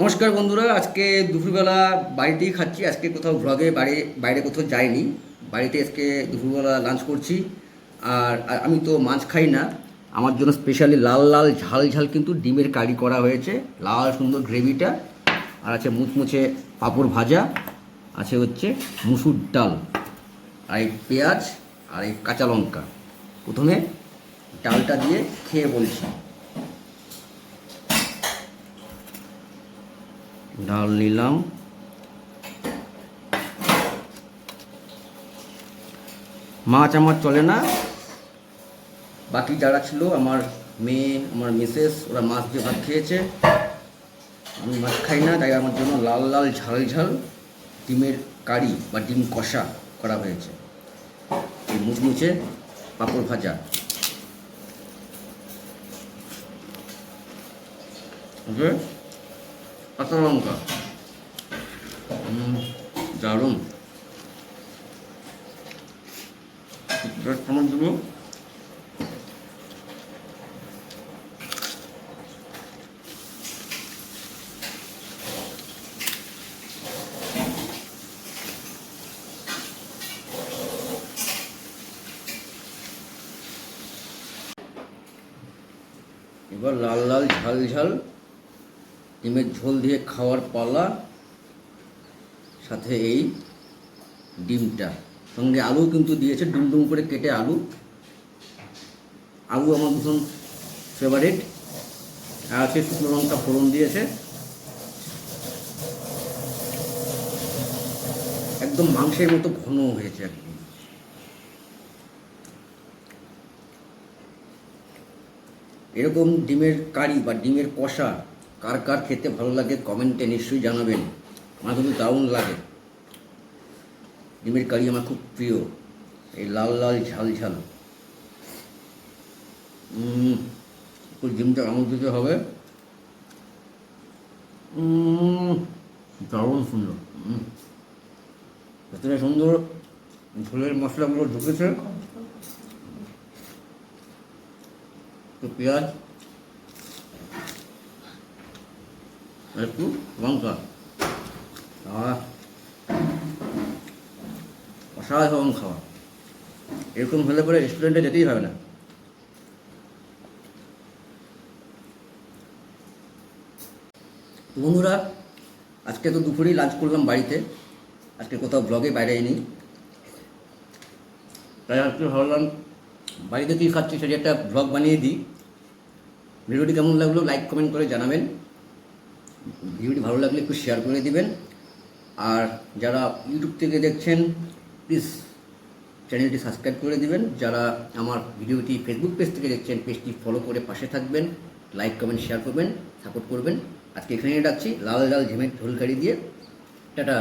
নমস্কার বন্ধুরা, আজকে দুপুরবেলা বাড়িতেই খাচ্ছি। আজকে কোথাও ভ্লগে বাইরে কোথাও যাইনি। বাড়িতে আজকে দুপুরবেলা লাঞ্চ করছি। আর আমি তো মাছ খাই না। আমার জন্য স্পেশালি লাল লাল ঝাল ঝাল কিন্তু ডিমের কারি করা হয়েছে, লাল সুন্দর গ্রেভিটা। আর আছে মুচমুচে পাঁপড় ভাজা, আছে হচ্ছে মুসুর ডাল, আর এই পেঁয়াজ আর এই কাঁচা লঙ্কা। প্রথমে ডালটা দিয়ে খেয়ে বলছি। ডাল নিলাম, মাছ আমার চলে না। বাকি যারা ছিল, আমার মেয়ে, আমার মিসেস, ওরা মাছ দিয়ে ভাত খেয়েছে। আমি মাছ খাই না, তাই আমার জন্য লাল লাল ঝাল ঝাল ডিমের কারি বা ডিম কষা করা হয়েছে। এই মুচমুচে পাঁপড় ভাজা, ওকে, কাঁচা লঙ্কা, দারুণ। আমার জন্য এবার লাল লাল ঝাল ঝাল ডিমের ঝোল দিয়ে খাওয়ার পালা। সাথে এই ডিমটা, সঙ্গে আলু কিন্তু দিয়েছে, ডুম ডুম করে কেটে আলু। আলু আমার ভীষণ ফেভারিট। আর আছে শুকনো লঙ্কা ফোড়ন দিয়েছে, একদম মাংসের মতো ঘন হয়েছে একদম। এরকম ডিমের কারি বা ডিমের কষা কার কার খেতে ভালো লাগে কমেন্টে নিশ্চয়ই জানাবেন। আমার কিন্তু দারুণ লাগে। ডিমের কারি আমার খুব প্রিয়। এই লাল লাল ঝাল ঝাল, একটু ডিমটা কামড় দিতে হবে। দারুণ সুন্দর। ভেতরে সুন্দর ঝোলের মশলাগুলো ঢুকেছে। একটু পেঁয়াজ, একটু লঙ্কা, অসাধারণ খাওয়া। এরকম হলে পরে রেস্টুরেন্টে যেতেই হবে না। তো বন্ধুরা, আজকে তো দুপুরেই লাঞ্চ করলাম বাড়িতে। আজকে কোথাও ব্লগে বাইরে এনি, তাই আজকে ভাবলাম বাড়িতে কী খাচ্ছি সেটা একটা ব্লগ বানিয়ে দিই। ভিডিওটি কেমন লাগলো লাইক কমেন্ট করে জানাবেন। ভিডিওটি ভালো লাগলে একটু শেয়ার করে দিবেন। আর যারা ইউটিউব থেকে দেখছেন, প্লিজ চ্যানেলটি সাবস্ক্রাইব করে দিবেন। যারা আমার ভিডিওটি ফেসবুক পেজ থেকে দেখছেন, পেজটি ফলো করে পাশে থাকবেন, লাইক কমেন্ট শেয়ার করবেন, সাপোর্ট করবেন। আজকে এখানেই রাখছি, লাল লাল ঝিমের ঝোল কারি দিয়ে। টাটা।